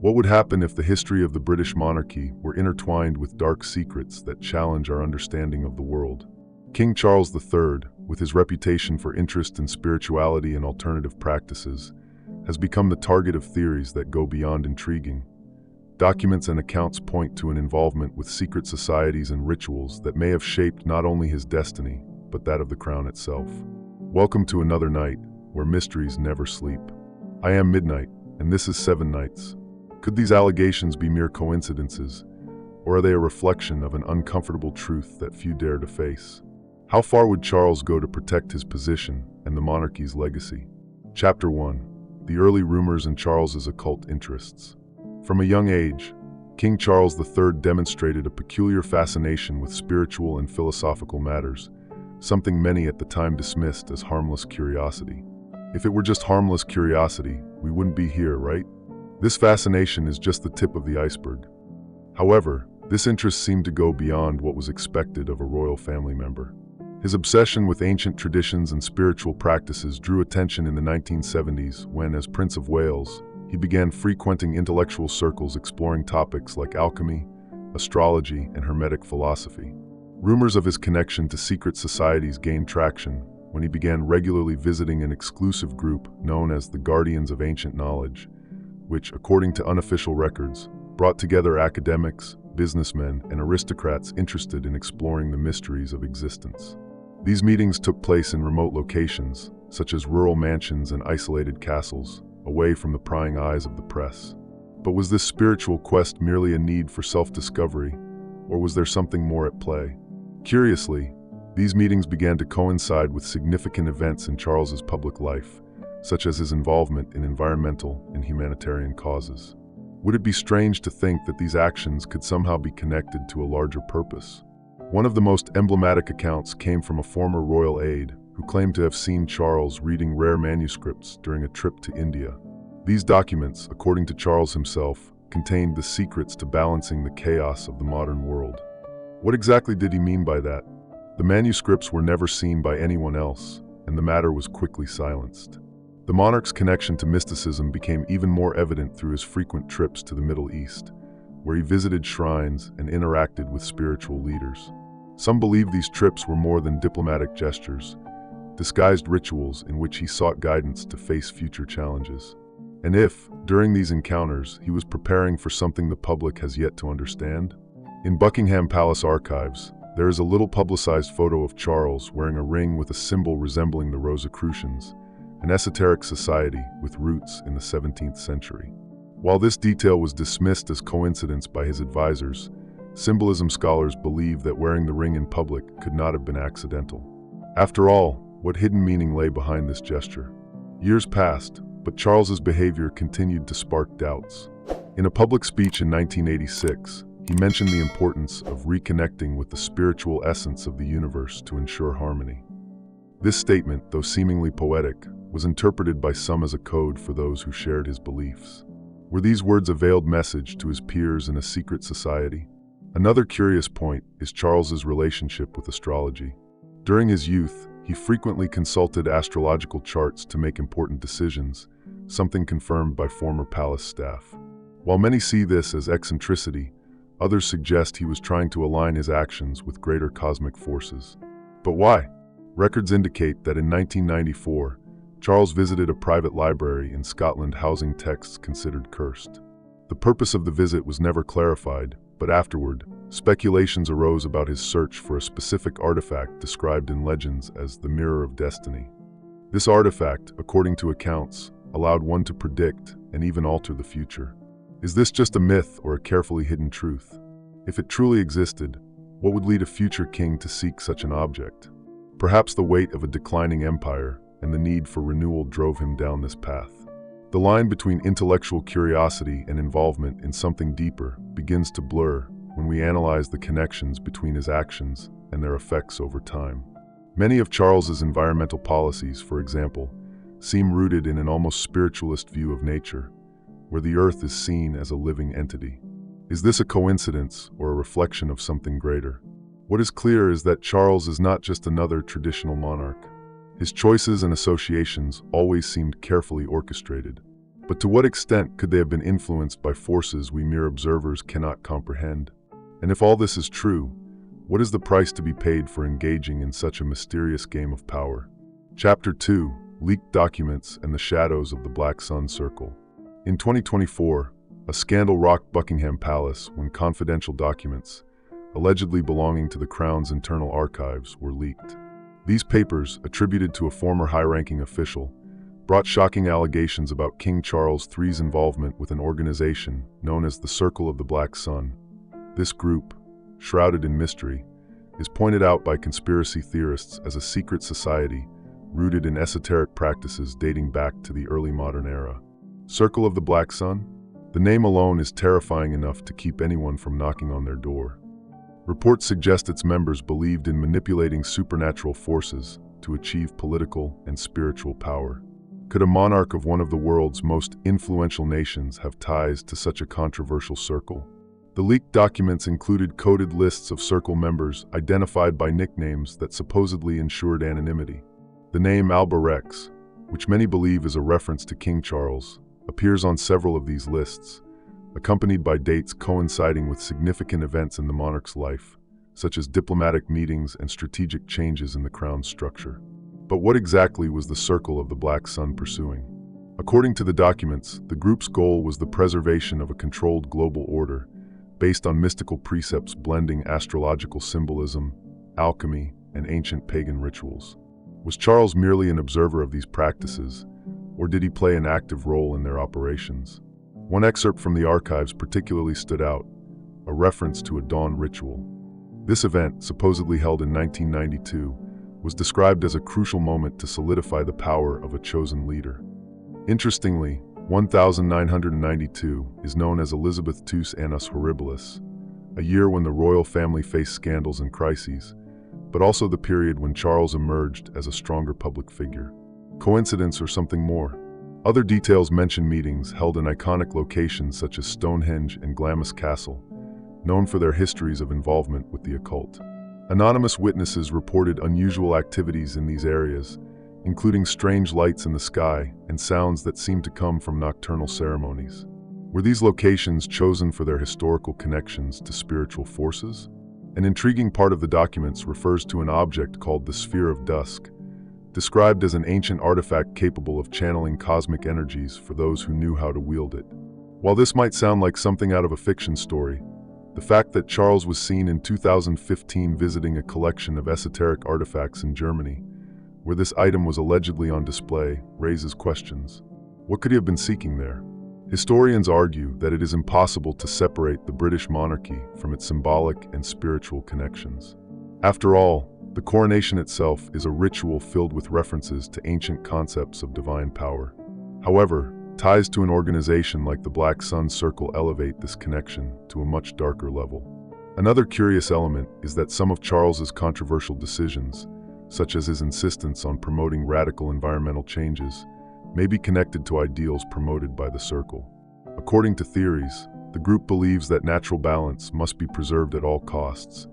What would happen if the history of the British monarchy were intertwined with dark secrets that challenge our understanding of the world? King Charles III, with his reputation for interest in spirituality and alternative practices, has become the target of theories that go beyond intriguing. Documents and accounts point to an involvement with secret societies and rituals that may have shaped not only his destiny, but that of the crown itself. Welcome to another night where mysteries never sleep. I am Midnight, and this is 7 Nights. Could these allegations be mere coincidences, or are they a reflection of an uncomfortable truth that few dare to face? How far would Charles go to protect his position and the monarchy's legacy? Chapter 1. The early rumors and Charles's occult interests. From a young age, King Charles III demonstrated a peculiar fascination with spiritual and philosophical matters, something many at the time dismissed as harmless curiosity. If it were just harmless curiosity, we wouldn't be here, right? This fascination is just the tip of the iceberg. However, this interest seemed to go beyond what was expected of a royal family member. His obsession with ancient traditions and spiritual practices drew attention in the 1970s when, as Prince of Wales, he began frequenting intellectual circles exploring topics like alchemy, astrology, and Hermetic philosophy. Rumors of his connection to secret societies gained traction when he began regularly visiting an exclusive group known as the Guardians of Ancient Knowledge, which, according to unofficial records, brought together academics, businessmen, and aristocrats interested in exploring the mysteries of existence. These meetings took place in remote locations, such as rural mansions and isolated castles, away from the prying eyes of the press. But was this spiritual quest merely a need for self-discovery, or was there something more at play? Curiously, these meetings began to coincide with significant events in Charles's public life, such as his involvement in environmental and humanitarian causes. Would it be strange to think that these actions could somehow be connected to a larger purpose? One of the most emblematic accounts came from a former royal aide who claimed to have seen Charles reading rare manuscripts during a trip to India. These documents, according to Charles himself, contained the secrets to balancing the chaos of the modern world. What exactly did he mean by that? The manuscripts were never seen by anyone else, and the matter was quickly silenced. The monarch's connection to mysticism became even more evident through his frequent trips to the Middle East, where he visited shrines and interacted with spiritual leaders. Some believe these trips were more than diplomatic gestures, disguised rituals in which he sought guidance to face future challenges. And if, during these encounters, he was preparing for something the public has yet to understand? In Buckingham Palace archives, there is a little publicized photo of Charles wearing a ring with a symbol resembling the Rosicrucians, an esoteric society with roots in the 17th century. While this detail was dismissed as coincidence by his advisors, symbolism scholars believe that wearing the ring in public could not have been accidental. After all, what hidden meaning lay behind this gesture? Years passed, but Charles's behavior continued to spark doubts. In a public speech in 1986, he mentioned the importance of reconnecting with the spiritual essence of the universe to ensure harmony. This statement, though seemingly poetic, was interpreted by some as a code for those who shared his beliefs. Were these words a veiled message to his peers in a secret society? Another curious point is Charles's relationship with astrology. During his youth, he frequently consulted astrological charts to make important decisions, something confirmed by former palace staff. While many see this as eccentricity, others suggest he was trying to align his actions with greater cosmic forces. But why? Records indicate that in 1994, Charles visited a private library in Scotland housing texts considered cursed. The purpose of the visit was never clarified, but afterward, speculations arose about his search for a specific artifact described in legends as the Mirror of Destiny. This artifact, according to accounts, allowed one to predict and even alter the future. Is this just a myth or a carefully hidden truth? If it truly existed, what would lead a future king to seek such an object? Perhaps the weight of a declining empire and the need for renewal drove him down this path. The line between intellectual curiosity and involvement in something deeper begins to blur when we analyze the connections between his actions and their effects over time. Many of Charles's environmental policies, for example, seem rooted in an almost spiritualist view of nature, where the earth is seen as a living entity. Is this a coincidence or a reflection of something greater? What is clear is that Charles is not just another traditional monarch. His choices and associations always seemed carefully orchestrated. But to what extent could they have been influenced by forces we mere observers cannot comprehend? And if all this is true, what is the price to be paid for engaging in such a mysterious game of power? Chapter 2: Leaked Documents and the Shadows of the Black Sun Circle. In 2024, a scandal rocked Buckingham Palace when confidential documents, allegedly belonging to the Crown's internal archives, were leaked. These papers, attributed to a former high-ranking official, brought shocking allegations about King Charles III's involvement with an organization known as the Circle of the Black Sun. This group, shrouded in mystery, is pointed out by conspiracy theorists as a secret society rooted in esoteric practices dating back to the early modern era. Circle of the Black Sun? The name alone is terrifying enough to keep anyone from knocking on their door. Reports suggest its members believed in manipulating supernatural forces to achieve political and spiritual power. Could a monarch of one of the world's most influential nations have ties to such a controversial circle? The leaked documents included coded lists of circle members identified by nicknames that supposedly ensured anonymity. The name Alba Rex, which many believe is a reference to King Charles, appears on several of these lists, accompanied by dates coinciding with significant events in the monarch's life, such as diplomatic meetings and strategic changes in the crown's structure. But what exactly was the Circle of the Black Sun pursuing? According to the documents, the group's goal was the preservation of a controlled global order based on mystical precepts blending astrological symbolism, alchemy, and ancient pagan rituals. Was Charles merely an observer of these practices, or did he play an active role in their operations? One excerpt from the archives particularly stood out, a reference to a dawn ritual. This event, supposedly held in 1992, was described as a crucial moment to solidify the power of a chosen leader. Interestingly, 1992 is known as Elizabeth II's Annus Horribilis, a year when the royal family faced scandals and crises, but also the period when Charles emerged as a stronger public figure. Coincidence or something more? Other details mention meetings held in iconic locations such as Stonehenge and Glamis Castle, known for their histories of involvement with the occult. Anonymous witnesses reported unusual activities in these areas, including strange lights in the sky and sounds that seemed to come from nocturnal ceremonies. Were these locations chosen for their historical connections to spiritual forces? An intriguing part of the documents refers to an object called the Sphere of Dusk, described as an ancient artifact capable of channeling cosmic energies for those who knew how to wield it. While this might sound like something out of a fiction story, the fact that Charles was seen in 2015 visiting a collection of esoteric artifacts in Germany, where this item was allegedly on display, raises questions. What could he have been seeking there? Historians argue that it is impossible to separate the British monarchy from its symbolic and spiritual connections. After all, the coronation itself is a ritual filled with references to ancient concepts of divine power. However, ties to an organization like the Black Sun Circle elevate this connection to a much darker level. Another curious element is that some of Charles's controversial decisions, such as his insistence on promoting radical environmental changes, may be connected to ideals promoted by the Circle. According to theories, the group believes that natural balance must be preserved at all costs,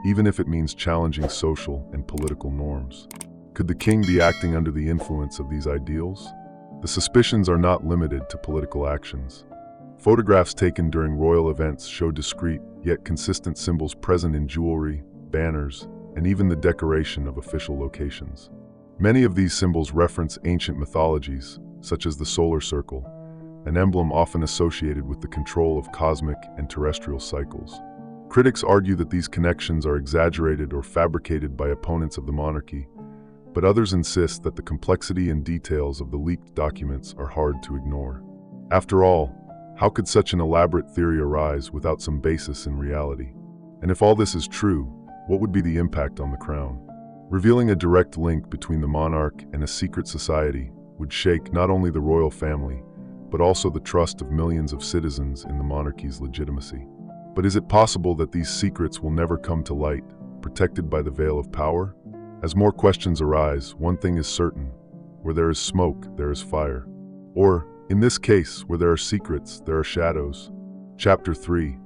even if it means challenging social and political norms. Could the king be acting under the influence of these ideals? The suspicions are not limited to political actions. Photographs taken during royal events show discreet yet consistent symbols present in jewelry, banners, and even the decoration of official locations. Many of these symbols reference ancient mythologies, such as the solar circle, an emblem often associated with the control of cosmic and terrestrial cycles. Critics argue that these connections are exaggerated or fabricated by opponents of the monarchy, but others insist that the complexity and details of the leaked documents are hard to ignore. After all, how could such an elaborate theory arise without some basis in reality? And if all this is true, what would be the impact on the crown? Revealing a direct link between the monarch and a secret society would shake not only the royal family, but also the trust of millions of citizens in the monarchy's legitimacy. But is it possible that these secrets will never come to light, protected by the veil of power? As more questions arise, one thing is certain: where there is smoke, there is fire. Or, in this case, where there are secrets, there are shadows. Chapter 3: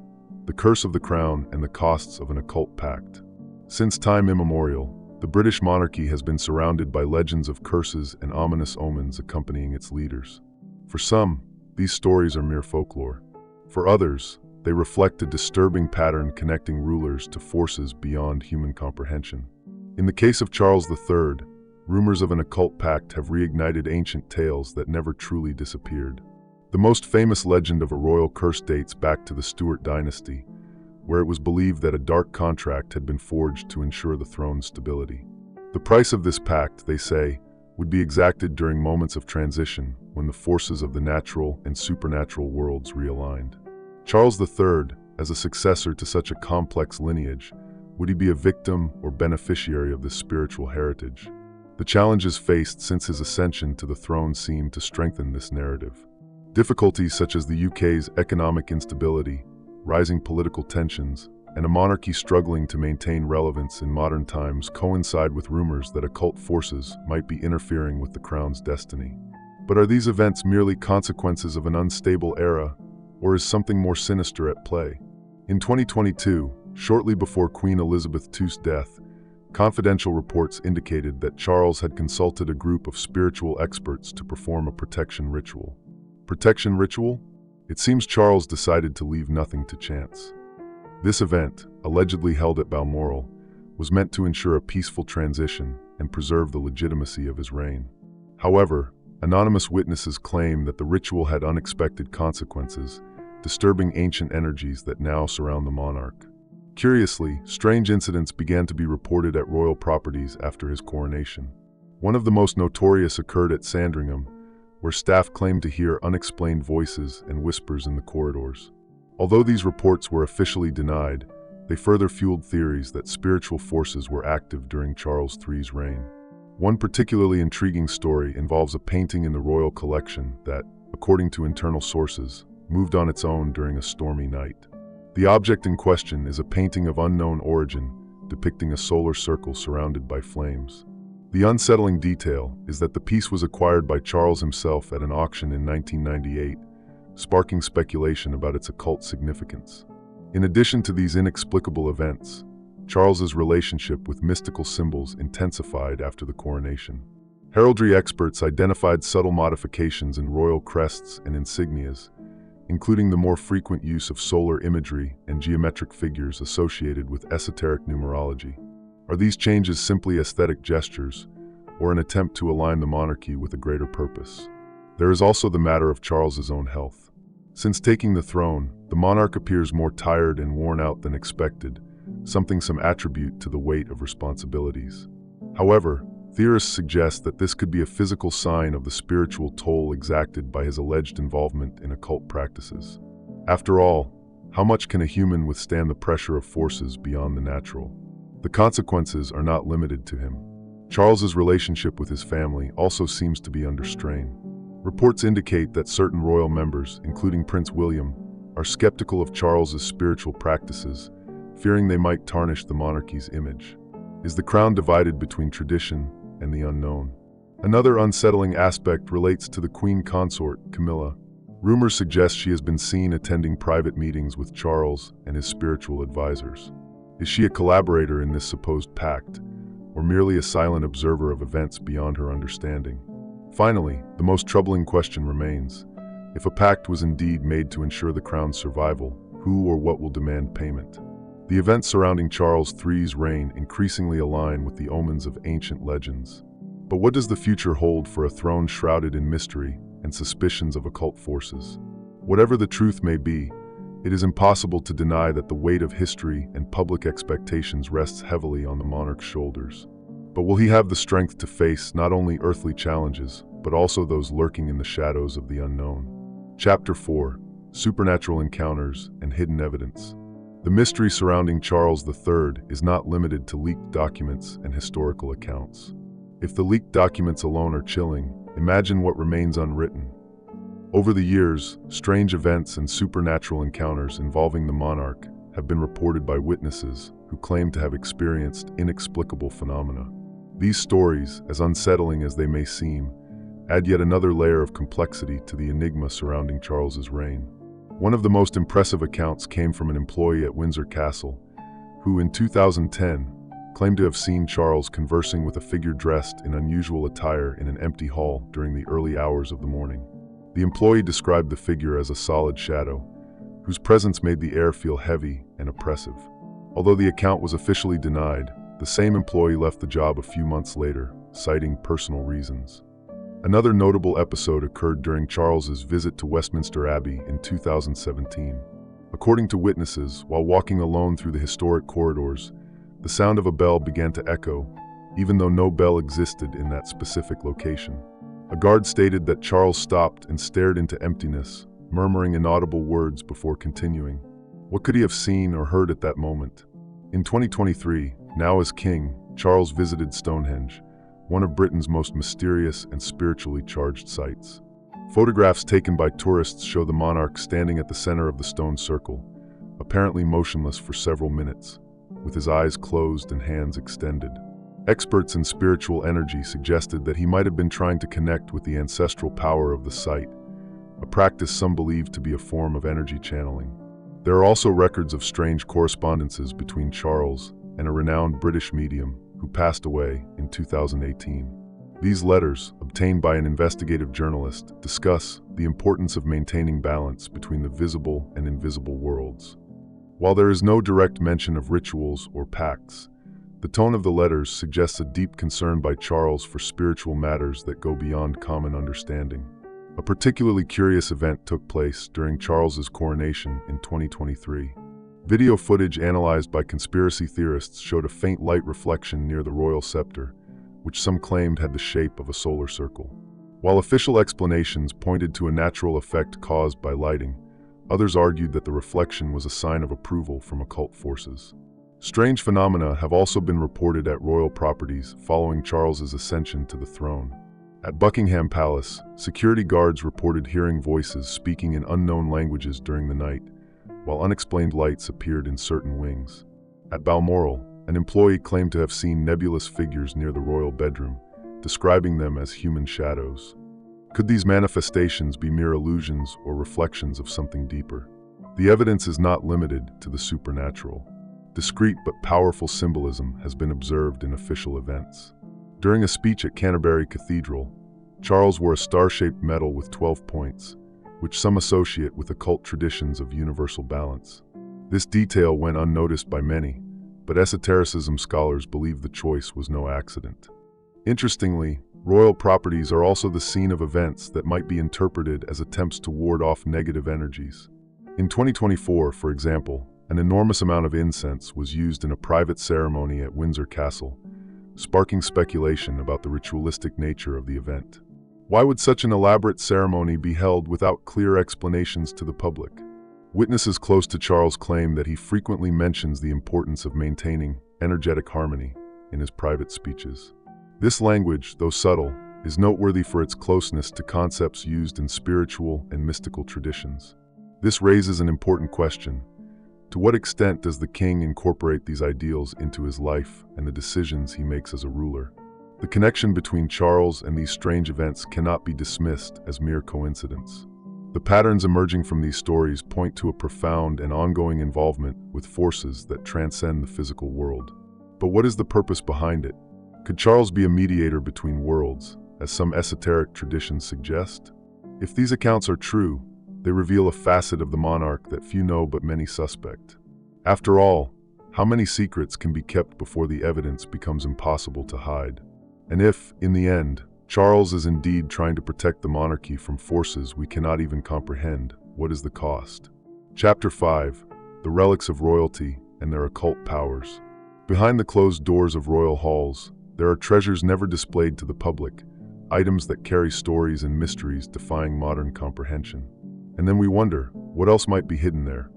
The Curse of the Crown and the Costs of an Occult Pact. Since time immemorial, the British monarchy has been surrounded by legends of curses and ominous omens accompanying its leaders. For some, these stories are mere folklore. For others, they reflect a disturbing pattern connecting rulers to forces beyond human comprehension. In the case of Charles III, rumors of an occult pact have reignited ancient tales that never truly disappeared. The most famous legend of a royal curse dates back to the Stuart dynasty, where it was believed that a dark contract had been forged to ensure the throne's stability. The price of this pact, they say, would be exacted during moments of transition when the forces of the natural and supernatural worlds realigned. Charles III, as a successor to such a complex lineage, would he be a victim or beneficiary of this spiritual heritage? The challenges faced since his ascension to the throne seem to strengthen this narrative. Difficulties such as the UK's economic instability, rising political tensions, and a monarchy struggling to maintain relevance in modern times coincide with rumors that occult forces might be interfering with the crown's destiny. But are these events merely consequences of an unstable era, or is something more sinister at play? In 2022, shortly before Queen Elizabeth II's death, confidential reports indicated that Charles had consulted a group of spiritual experts to perform a protection ritual. Protection ritual? It seems Charles decided to leave nothing to chance. This event, allegedly held at Balmoral, was meant to ensure a peaceful transition and preserve the legitimacy of his reign. However, anonymous witnesses claim that the ritual had unexpected consequences, disturbing ancient energies that now surround the monarch. Curiously, strange incidents began to be reported at royal properties after his coronation. One of the most notorious occurred at Sandringham, where staff claimed to hear unexplained voices and whispers in the corridors. Although these reports were officially denied, they further fueled theories that spiritual forces were active during Charles III's reign. One particularly intriguing story involves a painting in the royal collection that, according to internal sources, moved on its own during a stormy night. The object in question is a painting of unknown origin, depicting a solar circle surrounded by flames. The unsettling detail is that the piece was acquired by Charles himself at an auction in 1998, sparking speculation about its occult significance. In addition to these inexplicable events, Charles's relationship with mystical symbols intensified after the coronation. Heraldry experts identified subtle modifications in royal crests and insignias, including the more frequent use of solar imagery and geometric figures associated with esoteric numerology. Are these changes simply aesthetic gestures, or an attempt to align the monarchy with a greater purpose? There is also the matter of Charles's own health. Since taking the throne, the monarch appears more tired and worn out than expected, something some attribute to the weight of responsibilities. However, theorists suggest that this could be a physical sign of the spiritual toll exacted by his alleged involvement in occult practices. After all, how much can a human withstand the pressure of forces beyond the natural? The consequences are not limited to him. Charles's relationship with his family also seems to be under strain. Reports indicate that certain royal members, including Prince William, are skeptical of Charles's spiritual practices, fearing they might tarnish the monarchy's image. Is the crown divided between tradition and the unknown? Another unsettling aspect relates to the Queen consort, Camilla. Rumors suggest she has been seen attending private meetings with Charles and his spiritual advisors. Is she a collaborator in this supposed pact, or merely a silent observer of events beyond her understanding? Finally, the most troubling question remains: if a pact was indeed made to ensure the crown's survival, who or what will demand payment? The events surrounding Charles III's reign increasingly align with the omens of ancient legends. But what does the future hold for a throne shrouded in mystery and suspicions of occult forces? Whatever the truth may be, it is impossible to deny that the weight of history and public expectations rests heavily on the monarch's shoulders. But will he have the strength to face not only earthly challenges, but also those lurking in the shadows of the unknown? Chapter 4: Supernatural Encounters and Hidden Evidence. The mystery surrounding Charles III is not limited to leaked documents and historical accounts. If the leaked documents alone are chilling, imagine what remains unwritten. Over the years, strange events and supernatural encounters involving the monarch have been reported by witnesses who claim to have experienced inexplicable phenomena. These stories, as unsettling as they may seem, add yet another layer of complexity to the enigma surrounding Charles's reign. One of the most impressive accounts came from an employee at Windsor Castle, who in 2010 claimed to have seen Charles conversing with a figure dressed in unusual attire in an empty hall during the early hours of the morning. The employee described the figure as a solid shadow, whose presence made the air feel heavy and oppressive. Although the account was officially denied, the same employee left the job a few months later, citing personal reasons. Another notable episode occurred during Charles's visit to Westminster Abbey in 2017. According to witnesses, while walking alone through the historic corridors, the sound of a bell began to echo, even though no bell existed in that specific location. A guard stated that Charles stopped and stared into emptiness, murmuring inaudible words before continuing. What could he have seen or heard at that moment? In 2023, now as king, Charles visited Stonehenge, one of Britain's most mysterious and spiritually charged sites. Photographs taken by tourists show the monarch standing at the center of the stone circle, apparently motionless for several minutes, with his eyes closed and hands extended. Experts in spiritual energy suggested that he might have been trying to connect with the ancestral power of the site, a practice some believe to be a form of energy channeling. There are also records of strange correspondences between Charles and a renowned British medium who passed away in 2018. These letters, obtained by an investigative journalist, discuss the importance of maintaining balance between the visible and invisible worlds. While there is no direct mention of rituals or pacts, the tone of the letters suggests a deep concern by Charles for spiritual matters that go beyond common understanding. A particularly curious event took place during Charles's coronation in 2023. Video footage analyzed by conspiracy theorists showed a faint light reflection near the royal scepter, which some claimed had the shape of a solar circle. While official explanations pointed to a natural effect caused by lighting, others argued that the reflection was a sign of approval from occult forces. Strange phenomena have also been reported at royal properties following Charles's ascension to the throne. At Buckingham Palace, security guards reported hearing voices speaking in unknown languages during the night, while unexplained lights appeared in certain wings. At Balmoral, an employee claimed to have seen nebulous figures near the royal bedroom, describing them as human shadows. Could these manifestations be mere illusions or reflections of something deeper? The evidence is not limited to the supernatural. Discreet but powerful symbolism has been observed in official events. During a speech at Canterbury Cathedral, Charles wore a star-shaped medal with 12 points, which some associate with occult traditions of universal balance. This detail went unnoticed by many, but esotericism scholars believe the choice was no accident. Interestingly, royal properties are also the scene of events that might be interpreted as attempts to ward off negative energies. In 2024, for example, an enormous amount of incense was used in a private ceremony at Windsor Castle, sparking speculation about the ritualistic nature of the event. Why would such an elaborate ceremony be held without clear explanations to the public? Witnesses close to Charles claim that he frequently mentions the importance of maintaining energetic harmony in his private speeches. This language, though subtle, is noteworthy for its closeness to concepts used in spiritual and mystical traditions. This raises an important question. To what extent does the king incorporate these ideals into his life and the decisions he makes as a ruler? The connection between Charles and these strange events cannot be dismissed as mere coincidence. The patterns emerging from these stories point to a profound and ongoing involvement with forces that transcend the physical world. But what is the purpose behind it? Could Charles be a mediator between worlds, as some esoteric traditions suggest? If these accounts are true, they reveal a facet of the monarch that few know but many suspect. After all, how many secrets can be kept before the evidence becomes impossible to hide? And if, in the end, Charles is indeed trying to protect the monarchy from forces we cannot even comprehend, what is the cost? Chapter 5: The Relics of Royalty and Their Occult Powers. Behind the closed doors of royal halls, there are treasures never displayed to the public, items that carry stories and mysteries defying modern comprehension. And then we wonder, what else might be hidden there?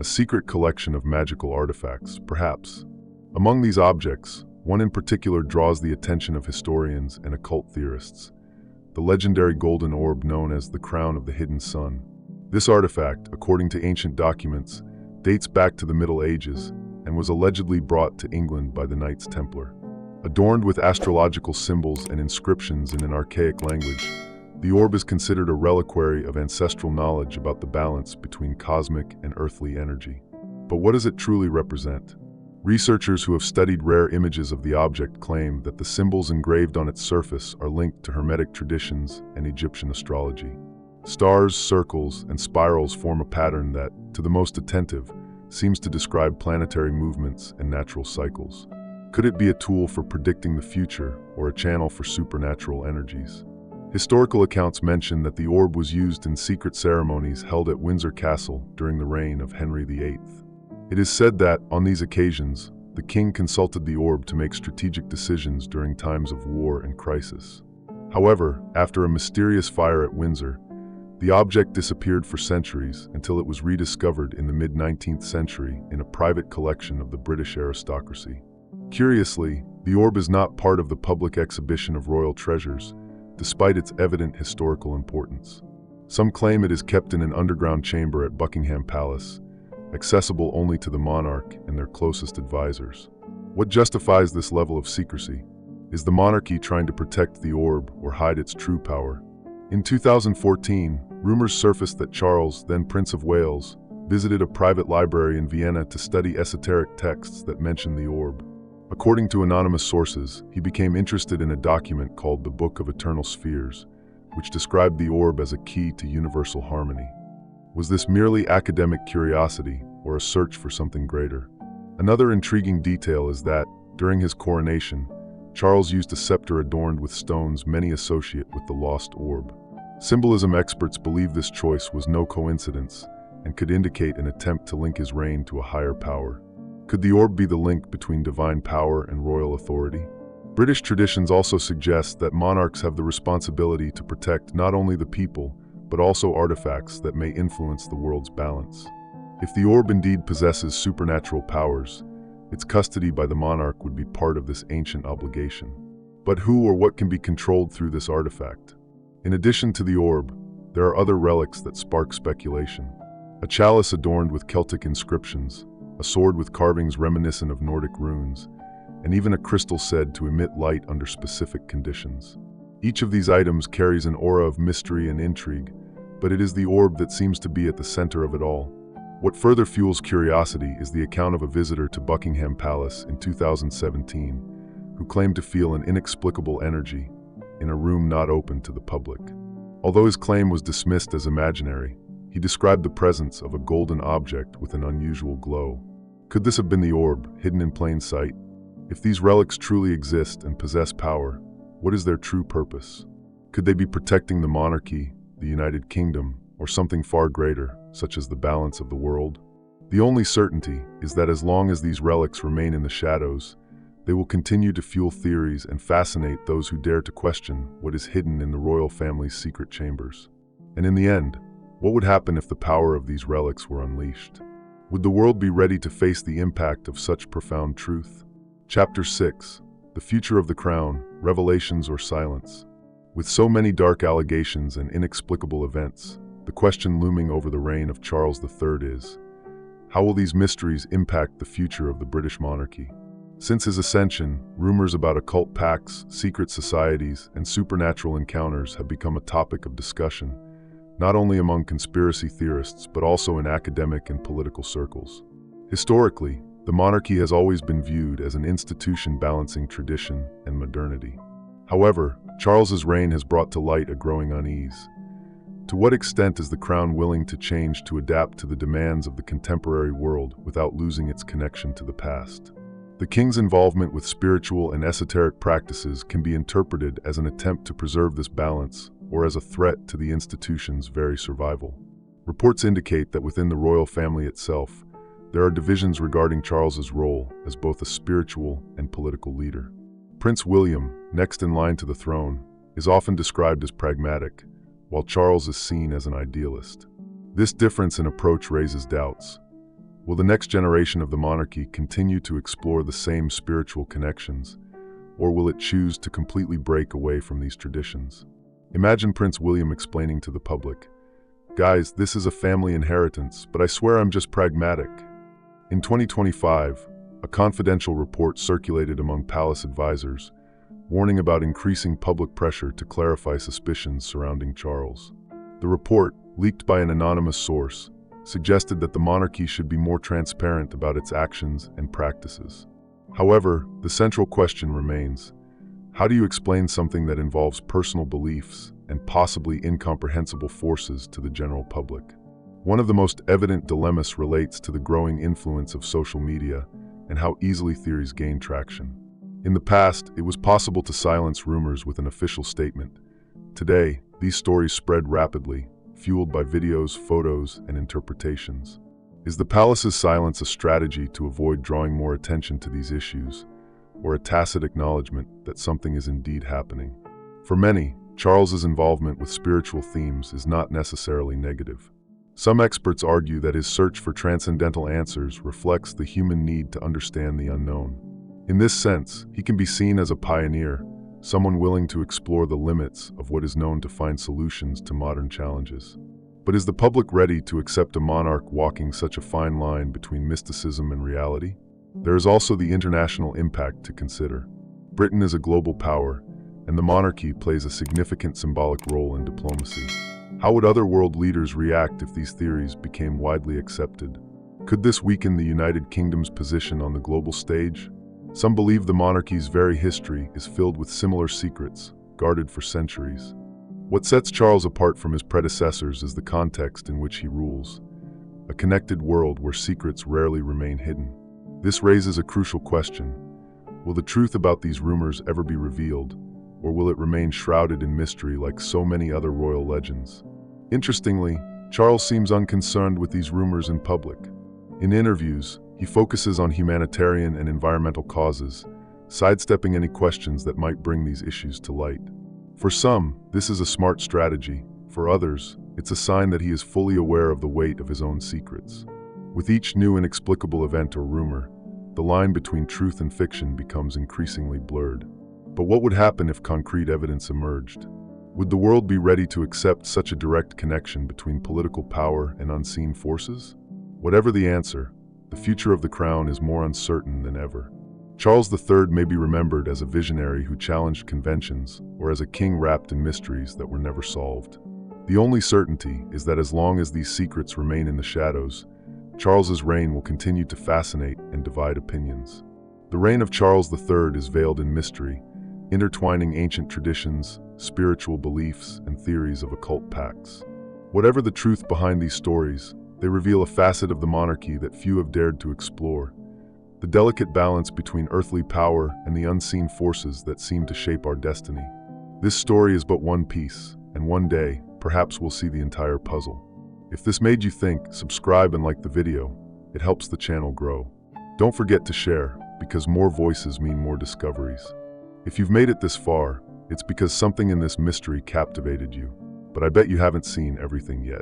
A secret collection of magical artifacts, perhaps. Among these objects, one in particular draws the attention of historians and occult theorists: the legendary golden orb known as the Crown of the Hidden Sun. This artifact, according to ancient documents, dates back to the Middle Ages and was allegedly brought to England by the Knights Templar. Adorned with astrological symbols and inscriptions in an archaic language, the orb is considered a reliquary of ancestral knowledge about the balance between cosmic and earthly energy. But what does it truly represent? Researchers who have studied rare images of the object claim that the symbols engraved on its surface are linked to Hermetic traditions and Egyptian astrology. Stars, circles, and spirals form a pattern that, to the most attentive, seems to describe planetary movements and natural cycles. Could it be a tool for predicting the future or a channel for supernatural energies? Historical accounts mention that the orb was used in secret ceremonies held at Windsor Castle during the reign of Henry VIII. It is said that, on these occasions, the king consulted the orb to make strategic decisions during times of war and crisis. However, after a mysterious fire at Windsor, the object disappeared for centuries until it was rediscovered in the mid-19th century in a private collection of the British aristocracy. Curiously, the orb is not part of the public exhibition of royal treasures, despite its evident historical importance. Some claim it is kept in an underground chamber at Buckingham Palace, accessible only to the monarch and their closest advisors. What justifies this level of secrecy? Is the monarchy trying to protect the orb or hide its true power? In 2014, rumors surfaced that Charles, then Prince of Wales, visited a private library in Vienna to study esoteric texts that mention the orb. According to anonymous sources, he became interested in a document called the Book of Eternal Spheres, which described the orb as a key to universal harmony. Was this merely academic curiosity or a search for something greater? Another intriguing detail is that, during his coronation, Charles used a scepter adorned with stones many associate with the lost orb. Symbolism experts believe this choice was no coincidence and could indicate an attempt to link his reign to a higher power. Could the orb be the link between divine power and royal authority? British traditions also suggest that monarchs have the responsibility to protect not only the people, but also artifacts that may influence the world's balance. If the orb indeed possesses supernatural powers, its custody by the monarch would be part of this ancient obligation. But who or what can be controlled through this artifact? In addition to the orb, there are other relics that spark speculation. A chalice adorned with Celtic inscriptions, a sword with carvings reminiscent of Nordic runes, and even a crystal said to emit light under specific conditions. Each of these items carries an aura of mystery and intrigue, but it is the orb that seems to be at the center of it all. What further fuels curiosity is the account of a visitor to Buckingham Palace in 2017 who claimed to feel an inexplicable energy in a room not open to the public. Although his claim was dismissed as imaginary, he described the presence of a golden object with an unusual glow. Could this have been the orb, hidden in plain sight? If these relics truly exist and possess power, what is their true purpose? Could they be protecting the monarchy, the United Kingdom, or something far greater, such as the balance of the world? The only certainty is that as long as these relics remain in the shadows, they will continue to fuel theories and fascinate those who dare to question what is hidden in the royal family's secret chambers. And in the end, what would happen if the power of these relics were unleashed? Would the world be ready to face the impact of such profound truth? Chapter 6. The Future of the Crown, Revelations or Silence. With so many dark allegations and inexplicable events, the question looming over the reign of Charles III is, how will these mysteries impact the future of the British monarchy? Since his ascension, rumors about occult pacts, secret societies, and supernatural encounters have become a topic of discussion, not only among conspiracy theorists but also in academic and political circles. Historically, the monarchy has always been viewed as an institution balancing tradition and modernity. However, Charles's reign has brought to light a growing unease. To what extent is the crown willing to change to adapt to the demands of the contemporary world without losing its connection to the past? The king's involvement with spiritual and esoteric practices can be interpreted as an attempt to preserve this balance or as a threat to the institution's very survival. Reports indicate that within the royal family itself, there are divisions regarding Charles's role as both a spiritual and political leader. Prince William, next in line to the throne, is often described as pragmatic, while Charles is seen as an idealist. This difference in approach raises doubts. Will the next generation of the monarchy continue to explore the same spiritual connections, or will it choose to completely break away from these traditions? Imagine Prince William explaining to the public, "Guys, this is a family inheritance, but I swear I'm just pragmatic." In 2025, a confidential report circulated among palace advisors, warning about increasing public pressure to clarify suspicions surrounding Charles. The report, leaked by an anonymous source, suggested that the monarchy should be more transparent about its actions and practices. However, the central question remains, how do you explain something that involves personal beliefs and possibly incomprehensible forces to the general public. One of the most evident dilemmas relates to the growing influence of social media and how easily theories gain traction. In the past, it was possible to silence rumors with an official statement. Today, these stories spread rapidly, fueled by videos, photos, and interpretations. Is the palace's silence a strategy to avoid drawing more attention to these issues, or a tacit acknowledgement that something is indeed happening? For many, Charles's involvement with spiritual themes is not necessarily negative. Some experts argue that his search for transcendental answers reflects the human need to understand the unknown. In this sense, he can be seen as a pioneer, someone willing to explore the limits of what is known to find solutions to modern challenges. But is the public ready to accept a monarch walking such a fine line between mysticism and reality? There is also the international impact to consider. Britain is a global power, and the monarchy plays a significant symbolic role in diplomacy. How would other world leaders react if these theories became widely accepted? Could this weaken the United Kingdom's position on the global stage? Some believe the monarchy's very history is filled with similar secrets, guarded for centuries. What sets Charles apart from his predecessors is the context in which he rules, a connected world where secrets rarely remain hidden. This raises a crucial question. Will the truth about these rumors ever be revealed, or will it remain shrouded in mystery like so many other royal legends? Interestingly, Charles seems unconcerned with these rumors in public. In interviews, he focuses on humanitarian and environmental causes, sidestepping any questions that might bring these issues to light. For some, this is a smart strategy. For others, it's a sign that he is fully aware of the weight of his own secrets. With each new inexplicable event or rumor, the line between truth and fiction becomes increasingly blurred. But what would happen if concrete evidence emerged? Would the world be ready to accept such a direct connection between political power and unseen forces? Whatever the answer, the future of the crown is more uncertain than ever. Charles III may be remembered as a visionary who challenged conventions, or as a king wrapped in mysteries that were never solved. The only certainty is that as long as these secrets remain in the shadows, Charles's reign will continue to fascinate and divide opinions. The reign of Charles III is veiled in mystery, intertwining ancient traditions, spiritual beliefs, and theories of occult pacts. Whatever the truth behind these stories, they reveal a facet of the monarchy that few have dared to explore, the delicate balance between earthly power and the unseen forces that seem to shape our destiny. This story is but one piece, and one day, perhaps we'll see the entire puzzle. If this made you think, subscribe and like the video. It helps the channel grow. Don't forget to share, because more voices mean more discoveries. If you've made it this far, it's because something in this mystery captivated you. But I bet you haven't seen everything yet.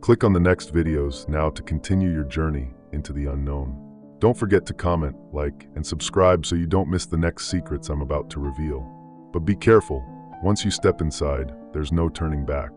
Click on the next videos now to continue your journey into the unknown. Don't forget to comment, like, and subscribe so you don't miss the next secrets I'm about to reveal. But be careful, once you step inside, there's no turning back.